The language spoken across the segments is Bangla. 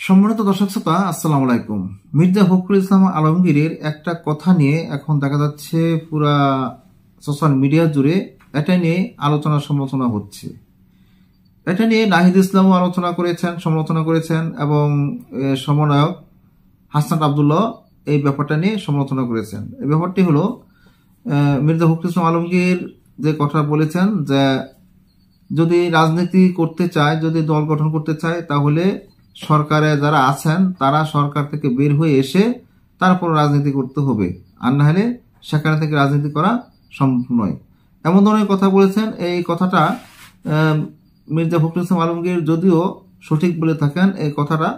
সম্মানিত দর্শক শ্রোতা, আসসালামু আলাইকুম। মির্জা ফখরুল ইসলাম আলমগীরের একটা কথা নিয়ে এখন দেখা যাচ্ছে পুরা সোশ্যাল মিডিয়া জুড়ে এটা নিয়ে আলোচনা সমালোচনা হচ্ছে। এটা নিয়ে নাহিদ ইসলামও সমালোচনা করেছেন এবং সমন্বয়ক হাসনাত আব্দুল্লাহ এই ব্যাপারটা নিয়ে সমালোচনা করেছেন। এই ব্যাপারটি হলো মির্জা ফখরুল ইসলাম আলমগীর যে কথা বলেছেন যে যদি রাজনীতি করতে চায়, যদি দল গঠন করতে চায়, তাহলে সরকারে যারা আছেন তারা সরকার থেকে বের হয়ে এসে তারপর রাজনীতি করতে হবে, আর না হলে সেখানে থেকে রাজনীতি করা সম্ভব নয়, এমন ধরনের কথা বলেছেন। এই কথাটা মির্জা ফখরুল ইসলাম আলমগীর যদিও সঠিক বলে থাকেন, এই কথাটা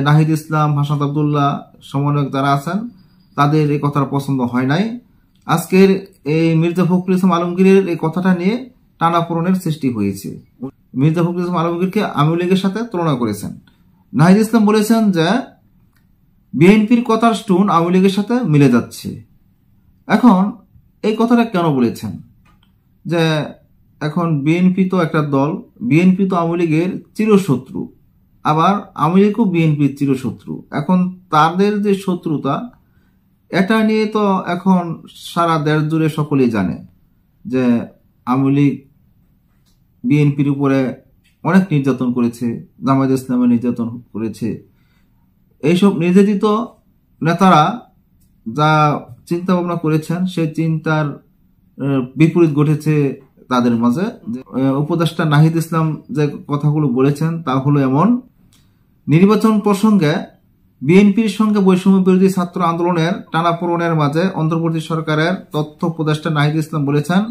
নাহিদ ইসলাম, হাসনাত আব্দুল্লাহ সমন্বয়ক যারা আছেন তাদের এই কথাটা পছন্দ হয় নাই। আজকের এই মির্জা ফখরুল ইসলাম আলমগীরের এই কথাটা নিয়ে টানাপোড়েনের সৃষ্টি হয়েছে। মির্জা ফখরুল ইসলাম আলমগীরকে আওয়ামী লীগের সাথে তুলনা করেছেন। নাহিদ ইসলাম বলেছেন যে বিএনপির কথার স্টোন আওয়ামী লীগের সাথে মিলে যাচ্ছে। এখন এই কথাটা কেন বলেছেন যে এখন বিএনপি তো একটা দল, বিএনপি তো আওয়ামী লীগের চিরশত্রু, আবার আওয়ামী লীগও বিএনপির চিরশত্রু। এখন তাদের যে শত্রুতা, এটা নিয়ে তো এখন সারা দেশ জুড়ে সকলেই জানে যে আওয়ামী লীগ বিএনপির উপরে অনেক নির্যাতন করেছে, জামায়াত ইসলামে নির্যাতন করেছে। এইসব নির্যাতিত নেতারা যা চিন্তা ভাবনা করেছেন সেই চিন্তার বিপরীত ঘটেছে তাদের মাঝে। উপদেষ্টা নাহিদ ইসলাম যে কথাগুলো বলেছেন তা হলো এমন, নির্বাচন প্রসঙ্গে বিএনপির সঙ্গে বৈষম্য বিরোধী ছাত্র আন্দোলনের টানাপোড়েনের মাঝে অন্তর্বর্তী সরকারের তথ্য উপদেষ্টা নাহিদ ইসলাম বলেছেন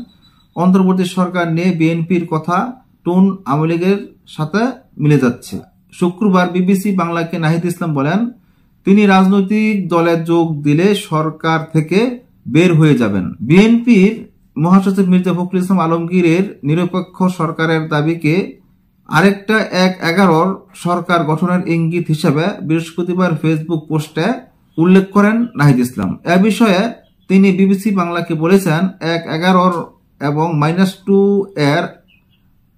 অন্তর্বর্তী সরকার নিয়ে বিএনপির কথা টোন আওয়ামী লীগের সাথে মিলে যাচ্ছে। শুক্রবার বিবিসি বাংলাকে নাহিদ ইসলাম বলেন তিনি রাজনৈতিক দলে যোগ দিলে সরকার থেকে বের হয়ে যাবেন। বিএনপির মহাসচিব মির্জা ফখরুল ইসলাম আলমগীরের নিরপেক্ষ সরকারের দাবিকে আরেকটা ১/১১ সরকার গঠনের ইঙ্গিত হিসেবে বৃহস্পতিবার ফেসবুক পোস্টে উল্লেখ করেন নাহিদ ইসলাম। এ বিষয়ে তিনি বিবিসি বাংলাকে বলেছেন ১/১১ এবং -2 এর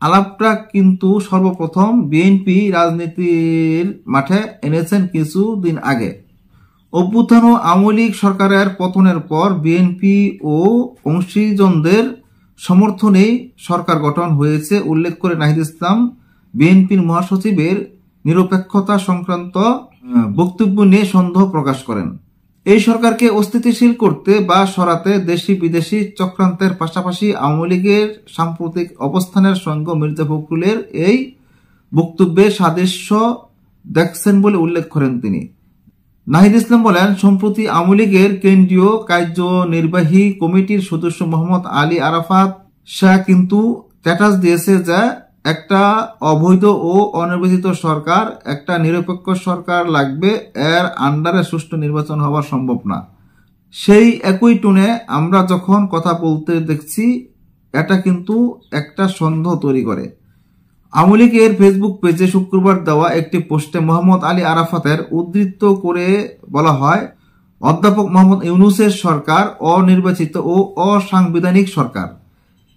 আলাপটা কিন্তু সর্বপ্রথম বিএনপি রাজনীতির মাঠে এনেছেন কিছুদিন আগে। অভ্যুত্থান ও আওয়ামী লীগ সরকারের পতনের পর বিএনপি ও অংশীজনদের সমর্থনেই সরকার গঠন হয়েছে উল্লেখ করে নাহিদ ইসলাম বিএনপির মহাসচিবের নিরপেক্ষতা সংক্রান্ত বক্তব্য নিয়ে সন্দেহ প্রকাশ করেন। এই সরকারকে অস্থিতিশীল করতে বা সরাতে দেশি বিদেশি চক্রান্তের পাশাপাশি আওয়ামী লীগের সাম্প্রতিক অবস্থানের সঙ্গে মির্জা ফখরুলের এই বক্তব্যে সাদৃশ্য দেখছেন বলে উল্লেখ করেন তিনি। নাহিদ ইসলাম বলেন সম্প্রতি আওয়ামী লীগের কেন্দ্রীয় কার্যনির্বাহী কমিটির সদস্য মোহাম্মদ আলী আরাফাত শাহ কিন্তু স্ট্যাটাস দিয়েছে যে একটা অবৈধ ও অনির্বাচিত সরকার, একটা নিরপেক্ষ সরকার লাগবে, এর আন্ডারে সুষ্ঠু নির্বাচন হওয়া সম্ভব না। সেই একই টুনে আমরা যখন কথা বলতে দেখছি, এটা কিন্তু একটা সন্দেহ তৈরি করে। আওয়ামী লীগের ফেসবুক পেজে শুক্রবার দেওয়া একটি পোস্টে মোহাম্মদ আলী আরাফাতের উদ্ধৃত করে বলা হয় অধ্যাপক মোহাম্মদ ইউনূসের সরকার অনির্বাচিত ও অসাংবিধানিক সরকার।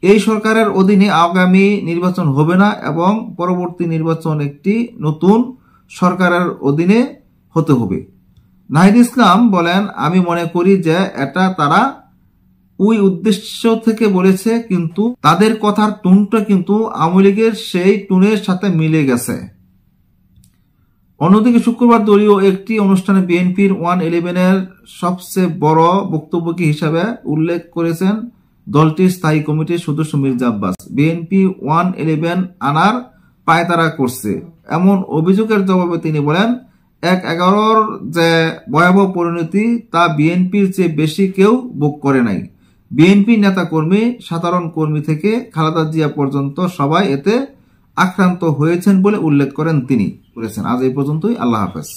এই সরকারের অধীনে আগামী নির্বাচন হবে না এবং পরবর্তী নির্বাচন একটি নতুন সরকারের অধীনে হতে হবে। নাহিদ ইসলাম বলেন আমি মনে করি যে এটা তারা ওই উদ্দেশ্য থেকে বলেছে, কিন্তু তাদের কথার টুনটা কিন্তু আওয়ামী লীগের সেই টুনের সাথে মিলে গেছে। অন্যদিকে শুক্রবার দলীয় একটি অনুষ্ঠানে বিএনপির 111 সবচেয়ে বড় বক্তব্যকে হিসাবে উল্লেখ করেছেন দলটির স্থায়ী কমিটির সদস্য মির্জা আব্বাস। বিএনপি 111 আনার পায়তারা করছে, এমন অভিযোগের জবাবে তিনি বলেন ১/১১ যে ভয়াবহ পরিণতি তা বিএনপির চেয়ে বেশি কেউ ভোগ করে নাই। বিএনপি নেতা কর্মী, সাধারণ কর্মী থেকে খালেদা জিয়া পর্যন্ত সবাই এতে আক্রান্ত হয়েছেন বলে উল্লেখ করেন তিনি। আজ এই পর্যন্তই। আল্লাহ হাফেজ।